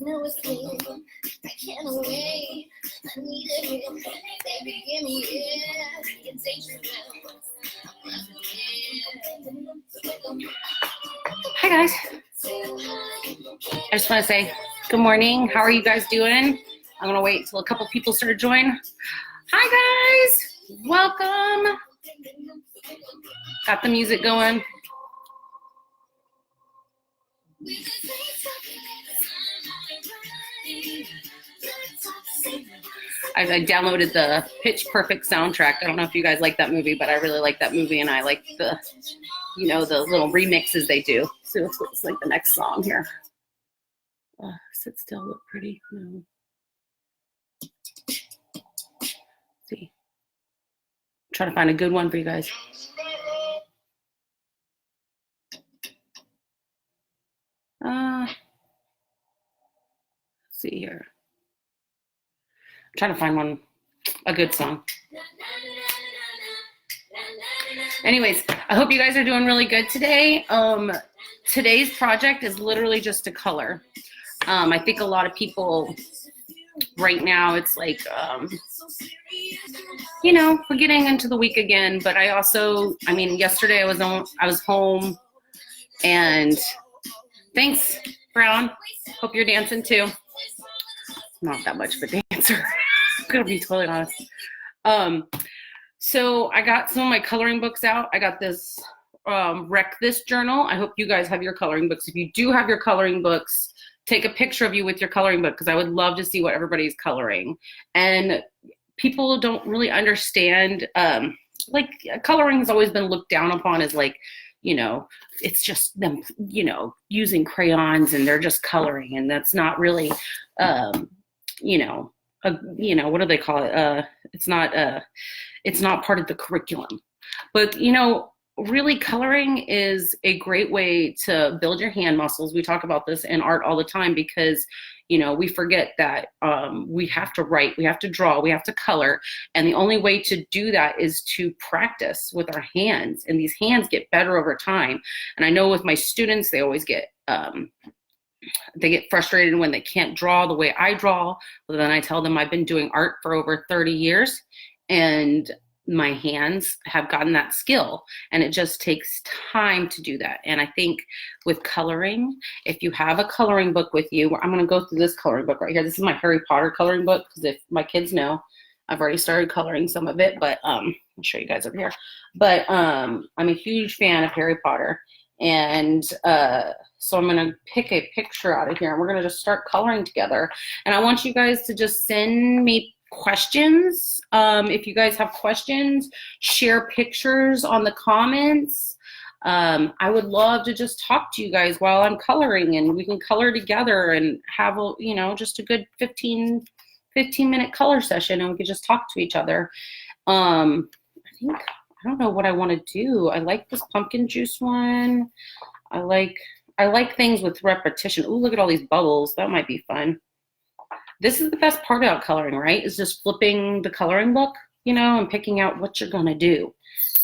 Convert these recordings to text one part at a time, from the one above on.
no escape. I can't wait. I need a hit. Baby, give me it. It's dangerous. Hi guys. I just want to say good morning. How are you guys doing? I'm gonna wait until a couple people start to join. Hi guys, welcome. Got the music going. I downloaded the Pitch Perfect soundtrack. I don't know if you guys like that movie, but I really like that movie, and I like the, you know, the little remixes they do. So it's like the next song here. Sit still, look pretty. No. Let's see. Try to find a good one for you guys. Let's see here. I'm trying to find one, a good song. Anyways, I hope you guys are doing really good today. Today's project is literally just a color. I think a lot of people right now, it's like, you know, we're getting into the week again, but I also, I mean, yesterday I was home, and thanks, Brown. Hope you're dancing too. Not that much of a dancer. I'm gonna be totally honest. So I got some of my coloring books out. I got this Wreck This journal. I hope you guys have your coloring books. If you do have your coloring books, take a picture of you with your coloring book, because I would love to see what everybody's coloring. And people don't really understand, like, coloring has always been looked down upon as like, you know, it's just them, you know, using crayons and they're just coloring, and that's not really, you know, what do they call it? It's not part of the curriculum. But, you know, really coloring is a great way to build your hand muscles. We talk about this in art all the time because, you know, we forget that we have to write, we have to draw, we have to color. And the only way to do that is to practice with our hands. And these hands get better over time. And I know with my students, they always get, they get frustrated when they can't draw the way I draw. But then I tell them I've been doing art for over 30 years. And my hands have gotten that skill, and it just takes time to do that. And I think with coloring, if you have a coloring book with you, I'm going to go through this coloring book right here. This is my Harry Potter coloring book, because if my kids know, I've already started coloring some of it, but I'll show you guys over here. But I'm a huge fan of Harry Potter, and so I'm going to pick a picture out of here, and we're going to just start coloring together. And I want you guys to just send me questions. If you guys have questions, share pictures on the comments. I would love to just talk to you guys while I'm coloring, and we can color together and have a, you know, just a good 15-minute color session, and we can just talk to each other. I don't know what I want to do. I like this pumpkin juice one. I like things with repetition. Ooh, look at all these bubbles. That might be fun. This is the best part about coloring, right? Is just flipping the coloring book, you know, and picking out what you're going to do.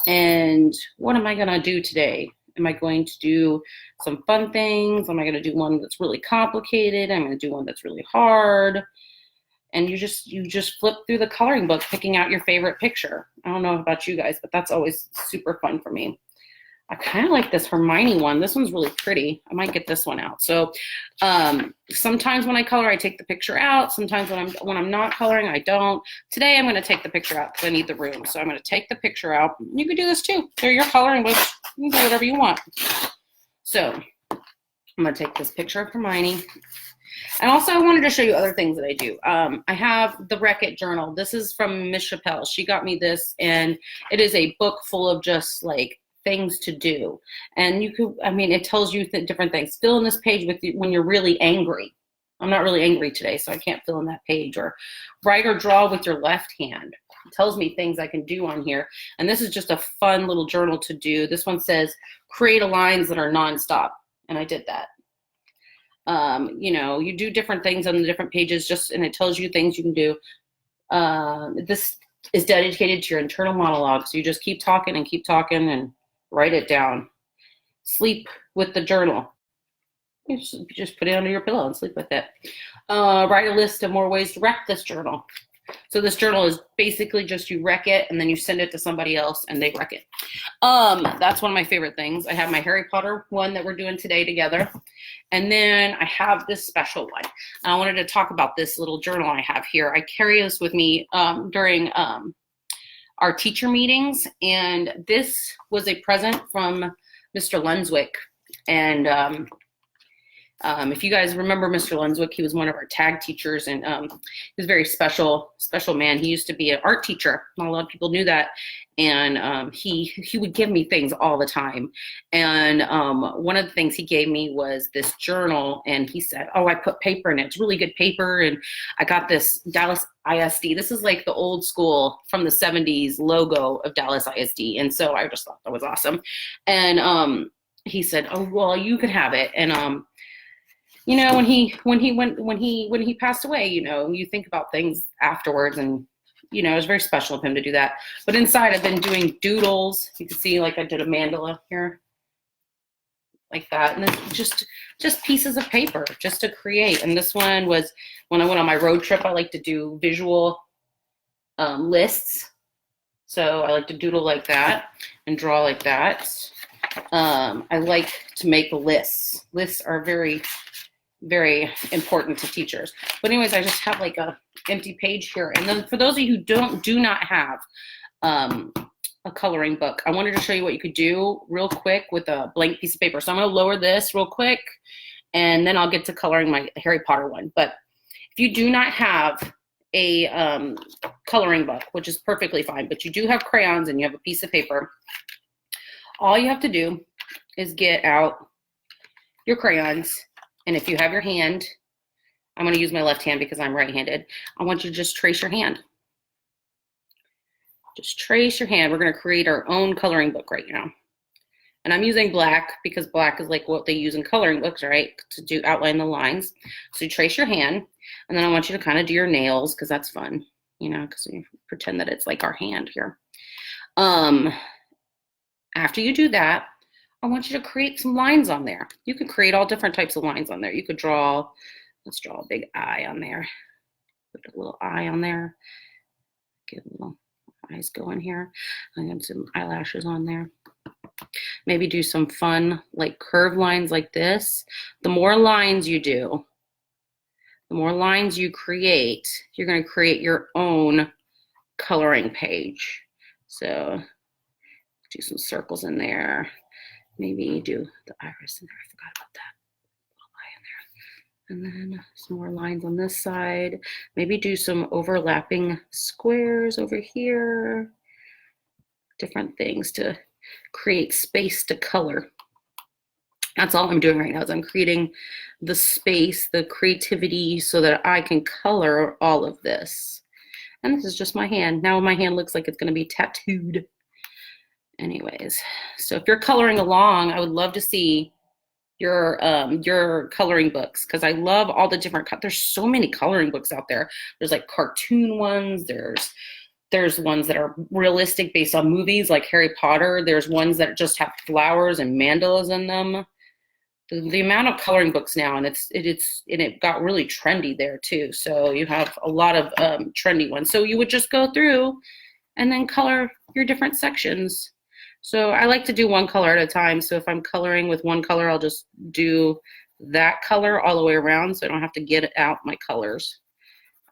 And what am I going to do today? Am I going to do some fun things? Am I going to do one that's really complicated? I'm going to do one that's really hard. And you just flip through the coloring book, picking out your favorite picture. I don't know about you guys, but that's always super fun for me. I kind of like this Hermione one. This one's really pretty. I might get this one out. So sometimes when I color, I take the picture out. Sometimes when I'm not coloring, I don't. Today I'm going to take the picture out because I need the room. So I'm going to take the picture out. You can do this too. They're your coloring books. You can do whatever you want. So I'm going to take this picture of Hermione. And also I wanted to show you other things that I do. I have the Wreck-It journal. This is from Miss Chappelle. She got me this, and it is a book full of just like things to do. And you could, I mean, it tells you different things. Fill in this page with you when you're really angry. I'm not really angry today, so I can't fill in that page. Or write or draw with your left hand. It tells me things I can do on here. And this is just a fun little journal to do. This one says, create lines that are nonstop. And I did that. You know, you do different things on the different pages, and it tells you things you can do. This is dedicated to your internal monologue. So you just keep talking and write it down. Sleep with the journal. You just put it under your pillow and sleep with it. Write a list of more ways to wreck this journal. So this journal is basically just you wreck it and then you send it to somebody else and they wreck it. That's one of my favorite things. I have my Harry Potter one that we're doing today together. And then I have this special one. I wanted to talk about this little journal I have here. I carry this with me during our teacher meetings. And this was a present from Mr. Lunswick. And if you guys remember Mr. Lunswick, he was one of our tag teachers, and he was a very special man. He used to be an art teacher. Not a lot of people knew that. And he would give me things all the time. And one of the things he gave me was this journal, and he said, oh, I put paper in it. It's really good paper. And I got this Dallas ISD. This is like the old school from the 70s logo of Dallas ISD. And so I just thought that was awesome. And he said, oh, well, you could have it. And you know, when he passed away, you know, you think about things afterwards, and you know, it was very special of him to do that. But inside, I've been doing doodles. You can see, like, I did a mandala here, like that, and then just pieces of paper just to create. And this one was when I went on my road trip. I like to do visual lists, so I like to doodle like that and draw like that. I like to make lists. Lists are very important to teachers. But anyways, I just have like a empty page here. And then for those of you who do not have a coloring book, I wanted to show you what you could do real quick with a blank piece of paper. So I'm going to lower this real quick, and then I'll get to coloring my Harry Potter one. But if you do not have a coloring book, which is perfectly fine, but you do have crayons and you have a piece of paper, all you have to do is get out your crayons. And if you have your hand, I'm going to use my left hand because I'm right-handed. I want you to just trace your hand. Just trace your hand. We're going to create our own coloring book right now. And I'm using black because black is like what they use in coloring books, right? To outline the lines. So you trace your hand, and then I want you to kind of do your nails because that's fun, you know, because we pretend that it's like our hand here. After you do that, I want you to create some lines on there. You could create all different types of lines on there. You could draw, let's draw a big eye on there. Put a little eye on there. Get little eyes going here. I got some eyelashes on there. Maybe do some fun, like curved lines like this. The more lines you do, the more lines you create, you're going to create your own coloring page. So do some circles in there. Maybe do the iris in there. I forgot about that. Little eye in there. And then some more lines on this side. Maybe do some overlapping squares over here. Different things to create space to color. That's all I'm doing right now is I'm creating the space, the creativity so that I can color all of this. And this is just my hand. Now my hand looks like it's going to be tattooed. Anyways, so if you're coloring along, I would love to see your coloring books because I love all the different. There's so many coloring books out there. There's like cartoon ones. There's ones that are realistic based on movies like Harry Potter. There's ones that just have flowers and mandalas in them. The amount of coloring books now, and it got really trendy there too. So you have a lot of trendy ones. So you would just go through and then color your different sections. So I like to do one color at a time. So if I'm coloring with one color, I'll just do that color all the way around so I don't have to get out my colors.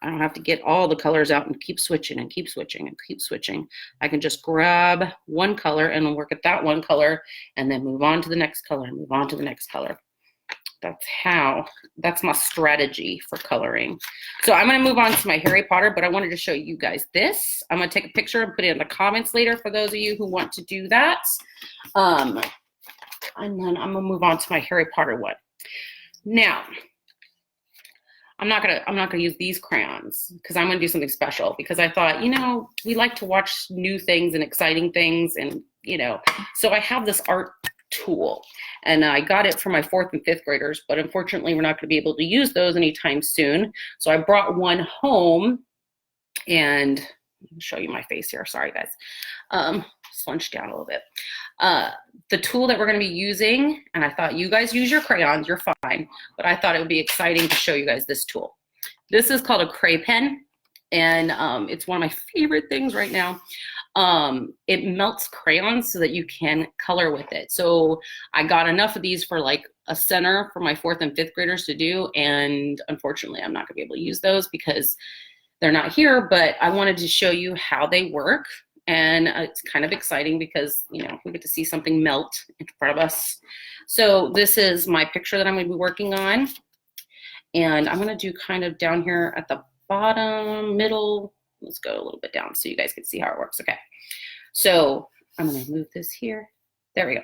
I don't have to get all the colors out and keep switching and keep switching and keep switching. I can just grab one color and work at that one color and then move on to the next color and move on to the next color. That's my strategy for coloring. So I'm going to move on to my Harry Potter, but I wanted to show you guys this. I'm going to take a picture and put it in the comments later for those of you who want to do that. And then I'm going to move on to my Harry Potter one. Now, I'm not gonna use these crayons because I'm gonna do something special because I thought, you know, we like to watch new things and exciting things, and you know, so I have this art tool and I got it for my 4th and 5th graders, but unfortunately we're not going to be able to use those anytime soon. So I brought one home, and I'll show you my face here. Sorry guys. Slunched down a little bit. The tool that we're going to be using, and I thought you guys use your crayons, you're fine, but I thought it would be exciting to show you guys this tool. This is called a cray pen, and it's one of my favorite things right now. It melts crayons so that you can color with it. So I got enough of these for like a center for my 4th and 5th graders to do, and unfortunately I'm not gonna be able to use those because they're not here, but I wanted to show you how they work. And it's kind of exciting because, you know, we get to see something melt in front of us. So this is my picture that I'm gonna be working on. And I'm gonna do kind of down here at the bottom, middle. Let's go a little bit down so you guys can see how it works. Okay, so I'm gonna move this here. There we go.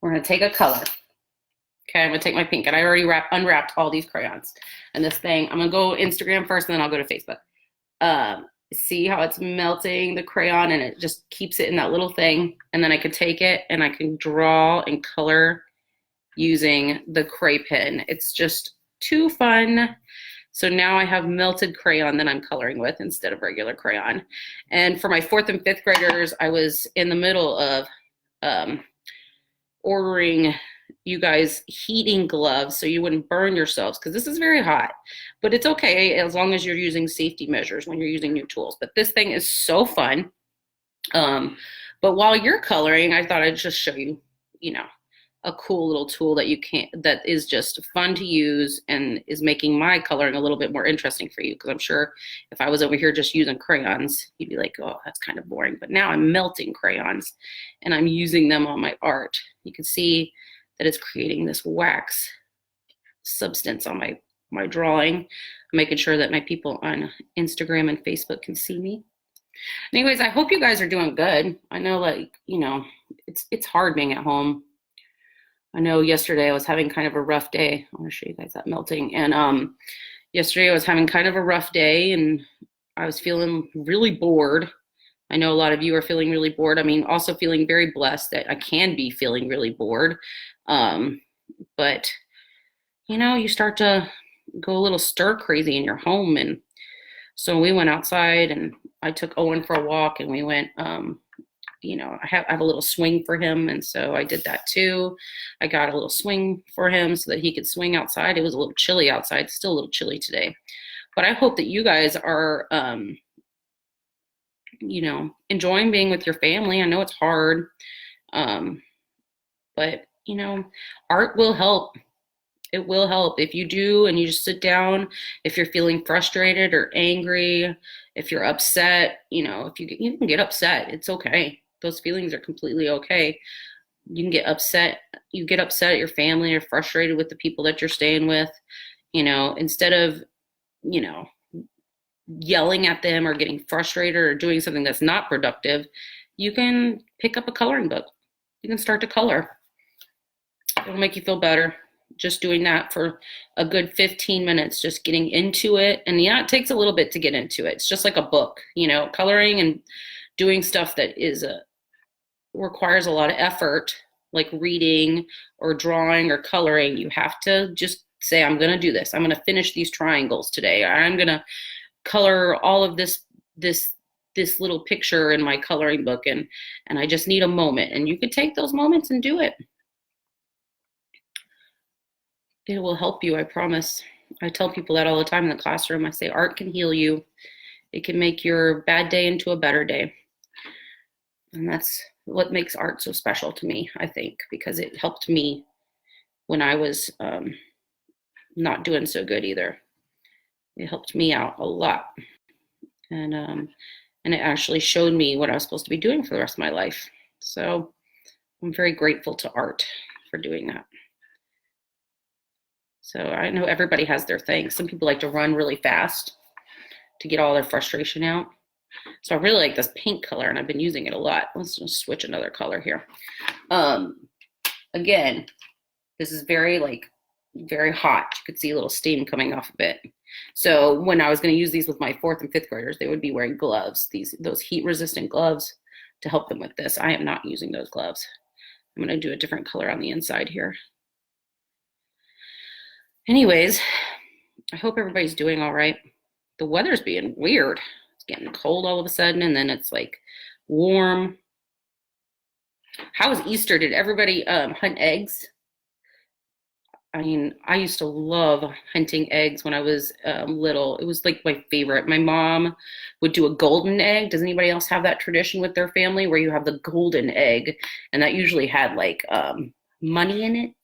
We're gonna take a color. Okay, I'm gonna take my pink, and I already unwrapped all these crayons. And this thing, I'm gonna go Instagram first, and then I'll go to Facebook. See how it's melting the crayon, and it just keeps it in that little thing. And then I can take it and I can draw and color using the cray pen. It's just too fun. So now I have melted crayon that I'm coloring with instead of regular crayon. And for my 4th and 5th graders, I was in the middle of ordering you guys heating gloves so you wouldn't burn yourselves, because this is very hot. But it's okay as long as you're using safety measures when you're using new tools. But this thing is so fun. But while you're coloring, I thought I'd just show you, you know, a cool little tool that that is just fun to use and is making my coloring a little bit more interesting for you. Because I'm sure if I was over here just using crayons, you'd be like, oh, that's kind of boring. But now I'm melting crayons and I'm using them on my art. You can see that it's creating this wax substance on my drawing. I'm making sure that my people on Instagram and Facebook can see me. Anyways, I hope you guys are doing good. I know, like, you know, it's hard being at home. I know yesterday I was having kind of a rough day. I want to show you guys that melting. And yesterday I was having kind of a rough day, and I was feeling really bored. I know a lot of you are feeling really bored. I mean, also feeling very blessed that I can be feeling really bored. But, you know, you start to go a little stir crazy in your home. And so we went outside, and I took Owen for a walk, and we went, you know, I have a little swing for him. And so I did that too. I got a little swing for him so that he could swing outside. It was a little chilly outside, still a little chilly today. But I hope that you guys are, you know, enjoying being with your family. I know it's hard, but, you know, art will help. It will help if you do, and you just sit down. If you're feeling frustrated or angry, if you're upset, you know, if you can get upset, it's okay. Those feelings are completely okay. You can get upset. You get upset at your family or frustrated with the people that you're staying with, you know, instead of, you know, yelling at them or getting frustrated or doing something that's not productive, you can pick up a coloring book. You can start to color. It'll make you feel better. Just doing that for a good 15 minutes, just getting into it. And yeah, it takes a little bit to get into it. It's just like a book, you know, coloring and doing stuff that requires a lot of effort, like reading or drawing or coloring. You have to just say, I'm going to do this. I'm going to finish these triangles today. I'm going to color all of this little picture in my coloring book, and I just need a moment. And you could take those moments and do it. It will help you, I promise. I tell people that all the time in the classroom. I say art can heal you. It can make your bad day into a better day. And that's what makes art so special to me, I think, because it helped me when I was not doing so good either. It helped me out a lot. And it actually showed me what I was supposed to be doing for the rest of my life. So I'm very grateful to art for doing that. So I know everybody has their thing. Some people like to run really fast to get all their frustration out. So I really like this pink color, and I've been using it a lot. Let's just switch another color here. Again, this is very hot. You could see a little steam coming off of it. So when I was going to use these with my 4th and 5th graders, they would be wearing gloves, those heat-resistant gloves to help them with this. I am not using those gloves. I'm going to do a different color on the inside here. Anyways, I hope everybody's doing all right. The weather's being weird. It's getting cold all of a sudden, and then it's like warm. How was Easter? Did everybody hunt eggs? I mean, I used to love hunting eggs when I was little. It was like my favorite. My mom would do a golden egg. Does anybody else have that tradition with their family where you have the golden egg? And that usually had like money in it.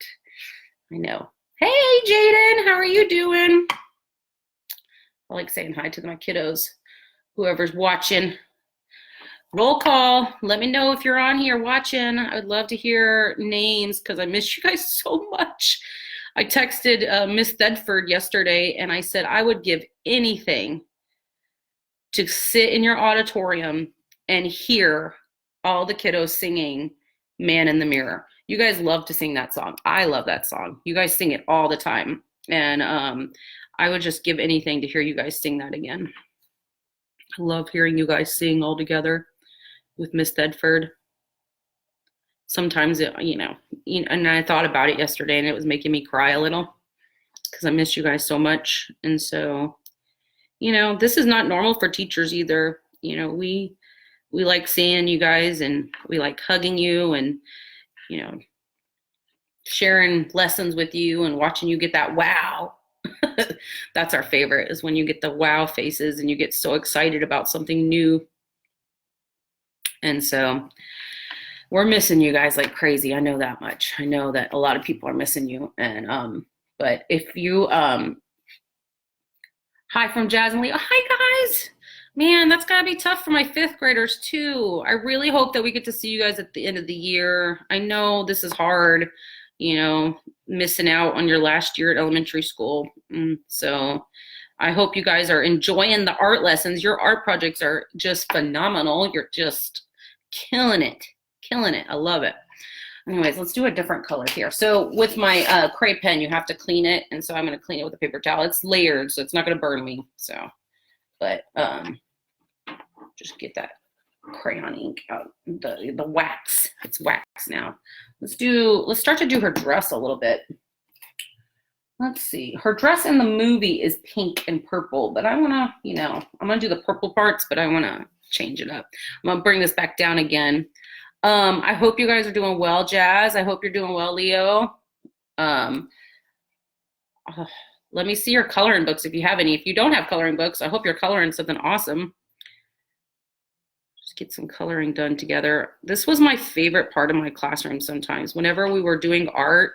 I know. Hey, Jaden, how are you doing? I like saying hi to my kiddos, whoever's watching. Roll call. Let me know if you're on here watching. I would love to hear names because I miss you guys so much. I texted Miss Thedford yesterday and I said I would give anything to sit in your auditorium and hear all the kiddos singing Man in the Mirror. You guys love to sing that song. I love that song. You guys sing it all the time. And I would just give anything to hear you guys sing that again. I love hearing you guys sing all together with Miss Thedford. Sometimes and I thought about it yesterday and it was making me cry a little because I miss you guys so much. And so, this is not normal for teachers either. We like seeing you guys and we like hugging you and, sharing lessons with you and watching you get that wow. That's our favorite, is when you get the wow faces and you get so excited about something new. And so we're missing you guys like crazy. I know that much. I know that a lot of people are missing you. And but if you hi from Jazz and Lee. Oh, hi guys. Man, that's gotta be tough for my 5th graders too. I really hope that we get to see you guys at the end of the year. I know this is hard, missing out on your last year at elementary school. So I hope you guys are enjoying the art lessons. Your art projects are just phenomenal. You're just killing it. I love it. Anyways, let's do a different color here. So with my cray pen, you have to clean it. And so I'm going to clean it with a paper towel. It's layered, so it's not going to burn me. So, but just get that crayon ink out, the wax. It's wax now. Let's start to do her dress a little bit. Let's see. Her dress in the movie is pink and purple, but I want to, I'm going to do the purple parts, but I want to change it up. I'm going to bring this back down again. I hope you guys are doing well, Jazz. I hope you're doing well, Leo. Let me see your coloring books if you have any. If you don't have coloring books, I hope you're coloring something awesome. Just get some coloring done together. This was my favorite part of my classroom sometimes. Whenever we were doing art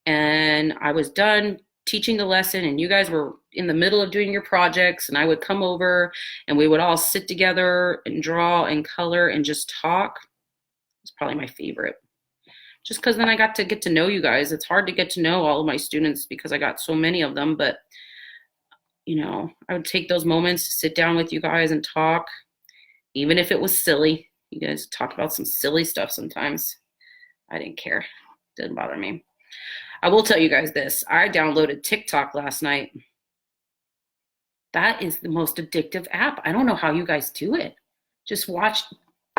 and I was done teaching the lesson and you guys were in the middle of doing your projects, and I would come over and we would all sit together and draw and color and just talk. It's probably my favorite, just because then I got to get to know you guys. It's hard to get to know all of my students because I got so many of them, but I would take those moments to sit down with you guys and talk, even if it was silly. You guys talk about some silly stuff sometimes. I didn't care. It didn't bother me. I will tell you guys this. I downloaded TikTok last night. That is the most addictive app. I don't know how you guys do it. Just watch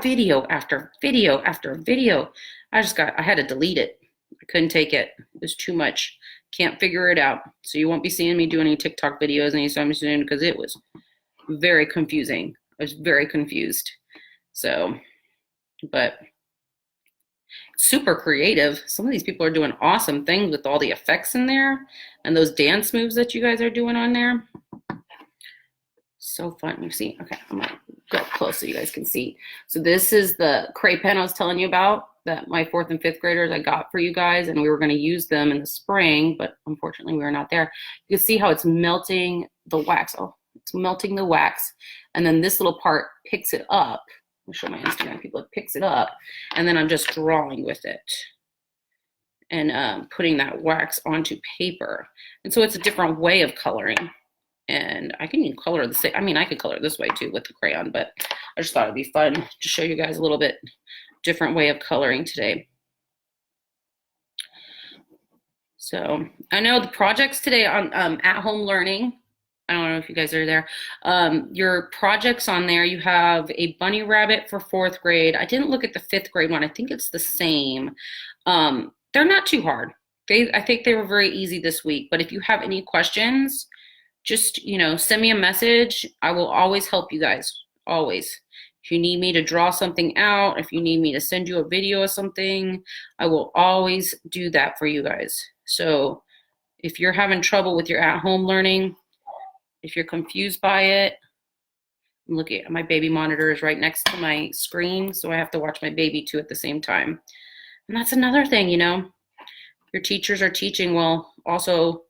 video after video after video. I had to delete it. I couldn't take it. It was too much. Can't figure it out. So you won't be seeing me do any TikTok videos anytime soon because it was very confusing. I was very confused. So, but super creative. Some of these people are doing awesome things with all the effects in there and those dance moves that you guys are doing on there. So fun. You see? Okay, I'm gonna go up close so you guys can see. So this is the cray pen I was telling you about that my 4th and 5th graders I got for you guys, and we were going to use them in the spring, but unfortunately we were not there. You can see how it's melting the wax. Oh, it's melting the wax, and then this little part picks it up. I'll show my Instagram people. It picks it up, and then I'm just drawing with it and putting that wax onto paper. And so it's a different way of coloring. And I can color the same. I mean, I could color this way too with the crayon, but I just thought it'd be fun to show you guys a little bit different way of coloring today. So I know the projects today on at home learning. I don't know if you guys are there. Your projects on there, you have a bunny rabbit for 4th grade. I didn't look at the 5th grade one. I think it's the same. They're not too hard. I think they were very easy this week. But if you have any questions, just, send me a message. I will always help you guys, always. If you need me to draw something out, if you need me to send you a video of something, I will always do that for you guys. So If you're having trouble with your at-home learning, if you're confused by it, I'm looking at my baby monitor is right next to my screen, so I have to watch my baby too at the same time. And that's another thing, your teachers are teaching while also,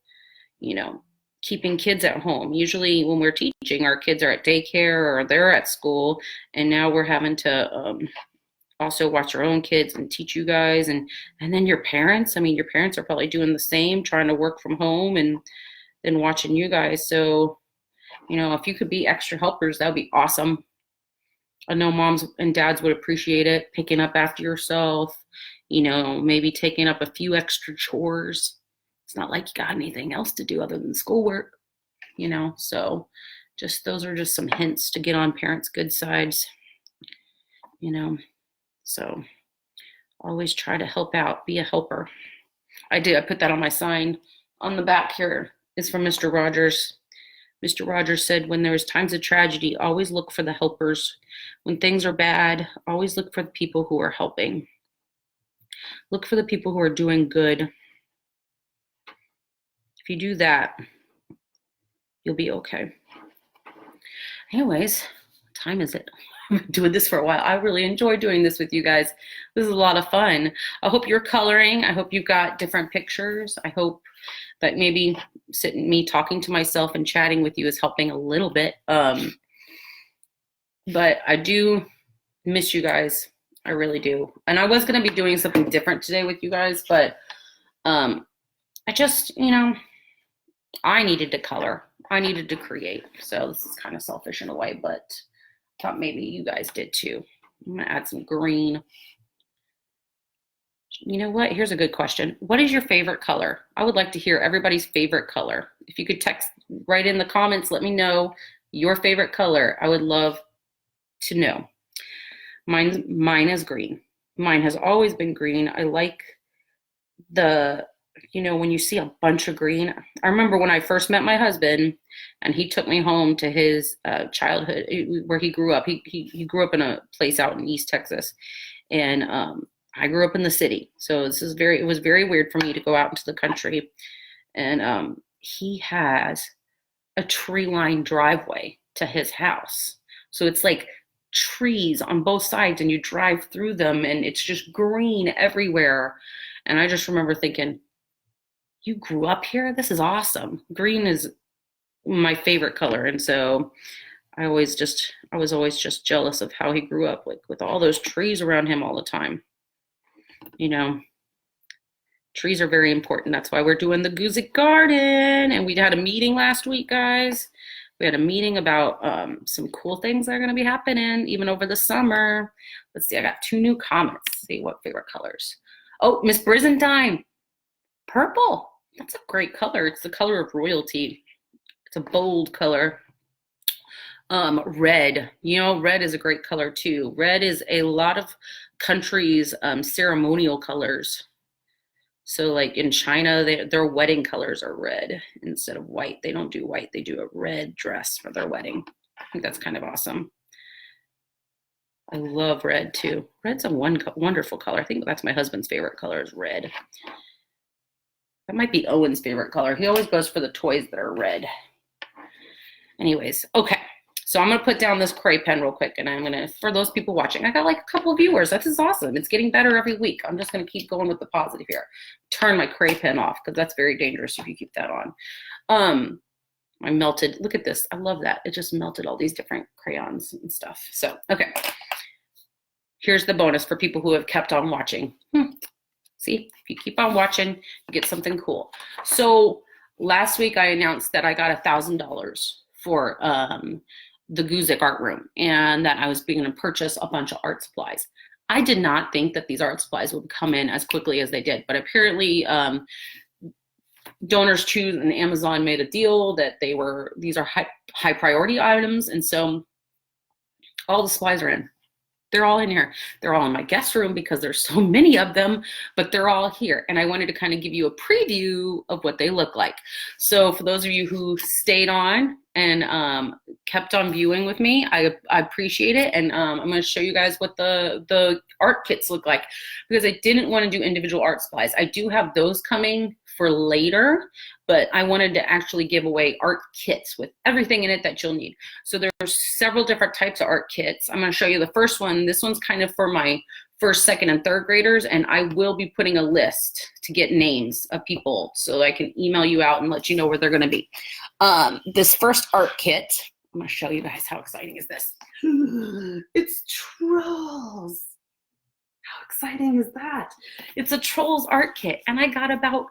keeping kids at home. Usually when we're teaching, our kids are at daycare or they're at school, and now we're having to also watch our own kids and teach you guys. And then your parents, your parents are probably doing the same, trying to work from home and then watching you guys. So, if you could be extra helpers, that would be awesome. I know moms and dads would appreciate it, picking up after yourself, maybe taking up a few extra chores. It's not like you got anything else to do other than schoolwork, so those are just some hints to get on parents' good sides, so always try to help out, be a helper. I put that on my sign on the back here. It's from Mr. Rogers. Mr. Rogers said, when there's times of tragedy, always look for the helpers. When things are bad, always look for the people who are helping. Look for the people who are doing good. If you do that, you'll be okay. Anyways, what time is it? I've been doing this for a while. I really enjoy doing this with you guys. This is a lot of fun. I hope you're coloring. I hope you've got different pictures. I hope that maybe me talking to myself and chatting with you is helping a little bit. But I do miss you guys. I really do. And I was going to be doing something different today with you guys, but I just, I needed to color. I needed to create. So this is kind of selfish in a way, but I thought maybe you guys did too. I'm going to add some green. You know what? Here's a good question. What is your favorite color? I would like to hear everybody's favorite color. If you could write in the comments, let me know your favorite color. I would love to know. Mine is green. Mine has always been green. I like when you see a bunch of green. I remember when I first met my husband and he took me home to his childhood where he grew up. He grew up in a place out in East Texas, and I grew up in the city. So it was very weird for me to go out into the country. And he has a tree-lined driveway to his house. So it's like trees on both sides, and you drive through them and it's just green everywhere. And I just remember thinking, you grew up here? This is awesome. Green is my favorite color. And so I was always just jealous of how he grew up, like with all those trees around him all the time. Trees are very important. That's why we're doing the Guzik Garden. And we had a meeting last week, guys. We had a meeting about some cool things that are going to be happening even over the summer. Let's see, I got 2 new comments. Let's see what favorite colors. Oh, Miss Brizentine, purple. That's a great color. It's the color of royalty. It's a bold color. Red. Red is a great color too. Red is a lot of countries' ceremonial colors. So like in China, their wedding colors are red instead of white. They don't do white. They do a red dress for their wedding. I think that's kind of awesome. I love red too. Red's a wonderful color. I think that's my husband's favorite color is red. That might be Owen's favorite color. He always goes for the toys that are red. Anyways, okay. So I'm going to put down this cray pen real quick, and I'm going to, for those people watching, I got like a couple of viewers. This is awesome. It's getting better every week. I'm just going to keep going with the positive here. Turn my cray pen off because that's very dangerous if you keep that on. I melted, look at this. I love that. It just melted all these different crayons and stuff. So, okay. Here's the bonus for people who have kept on watching. See, if you keep on watching, you get something cool. So last week I announced that I got $1,000 for the Guzik art room, and that I was going to purchase a bunch of art supplies. I did not think that these art supplies would come in as quickly as they did, but apparently Donors Choose and Amazon made a deal that these are high priority items, and so all the supplies are in. They're all in here. They're all in my guest room because there's so many of them, but they're all here. And I wanted to kind of give you a preview of what they look like. So for those of you who stayed on and kept on viewing with me, I appreciate it. And I'm going to show you guys what the art kits look like, because I didn't want to do individual art supplies. I do have those coming for later. but I wanted to actually give away art kits with everything in it that you'll need. So there's several different types of art kits. I'm going to show you the first one. This one's kind of for my first, second, and third graders, and I will be putting a list to get names of people so I can email you out and let you know where they're going to be. This first art kit, I'm going to show you guys how exciting is this. It's trolls. How exciting is that? It's a trolls art kit, and I got about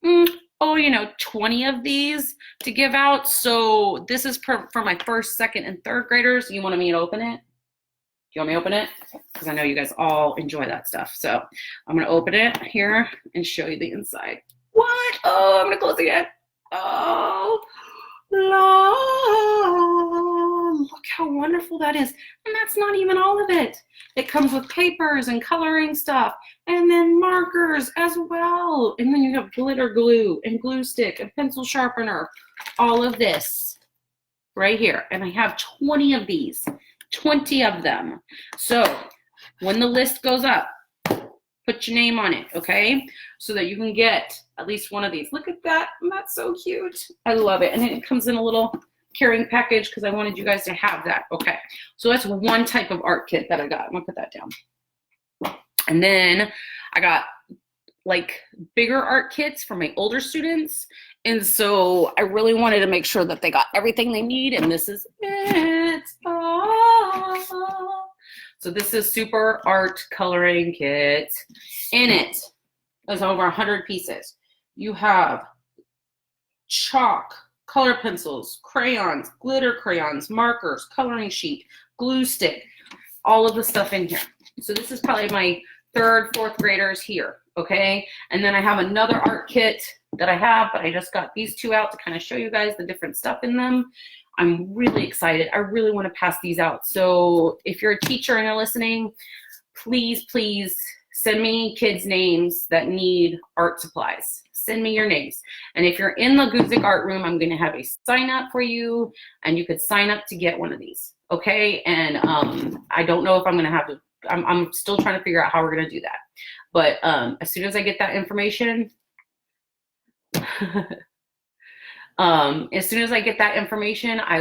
20 of these to give out. So this is for my first, second, and third graders. You want me to open it? Do you want me to open it? Because I know you guys all enjoy that stuff. So I'm going to open it here and show you the inside. What? Oh, I'm going to close it again. Oh, look how wonderful that is. And that's not even all of it. It comes with papers and coloring stuff, and then markers as well. And then you have glitter glue and glue stick and pencil sharpener, all of this right here. And I have 20 of these, 20 of them. So when the list goes up, put your name on it, okay? So that you can get at least one of these. Look at that. That's so cute. I love it. And it comes in a little carrying package because I wanted you guys to have that. Okay, so that's one type of art kit that I got. I'm gonna put that down. And then I got like bigger art kits for my older students, and so I really wanted to make sure that they got everything they need, and this is it. So this is super art coloring kit. In it, there's over 100 pieces. You have chalk, color pencils, crayons, glitter crayons, markers, coloring sheet, glue stick, all of the stuff in here. So this is probably my third, fourth graders here, okay? And then I have another art kit that I have, but I just got these two out to kind of show you guys the different stuff in them. I'm really excited. I really want to pass these out. So if you're a teacher and you're listening, please, please send me kids' names that need art supplies. Send me your names. And if you're in the Guzik art room, I'm going to have a sign up for you, and you could sign up to get one of these. Okay. And I don't know if I'm going to have to, I'm still trying to figure out how we're going to do that. But as soon as I get that information, I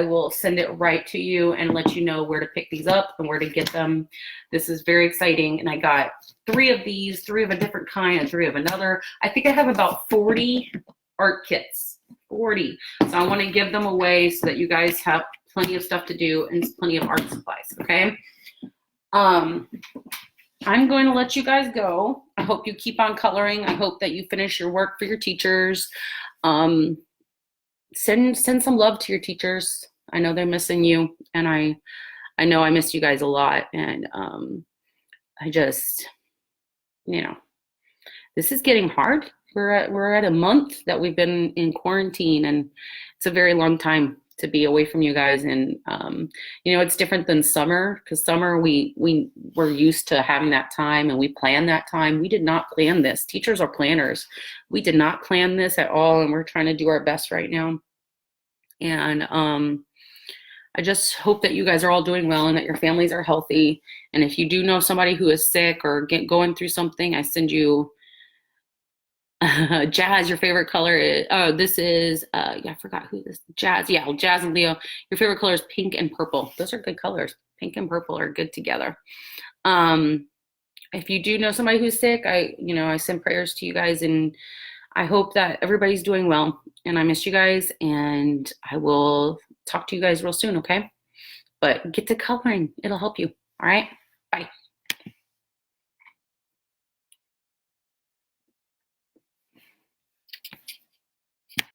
will send it right to you and let you know where to pick these up and where to get them. This is very exciting. And I got 3 of these, 3 of a different kind and 3 of another. I think I have about 40 art kits, 40. So I want to give them away so that you guys have plenty of stuff to do and plenty of art supplies, okay? I'm going to let you guys go. I hope you keep on coloring. I hope that you finish your work for your teachers. Send some love to your teachers. I know they're missing you, and I know I miss you guys a lot. And I just, this is getting hard. We're at a month that we've been in quarantine, and it's a very long time to be away from you guys. And it's different than summer, because summer we were used to having that time and we planned that time. We did not plan this. Teachers are planners. We did not plan this at all, and we're trying to do our best right now. And I just hope that you guys are all doing well and that your families are healthy. And if you do know somebody who is sick or going through something, I send you Jazz, your favorite color is, this is, I forgot who this, Jazz. Yeah, Jazz and Leo, your favorite color is pink and purple. Those are good colors. Pink and purple are good together. If you do know somebody who's sick, I send prayers to you guys, and I hope that everybody's doing well. And I miss you guys, and I will talk to you guys real soon, okay? But get to coloring. It'll help you. All right? Bye.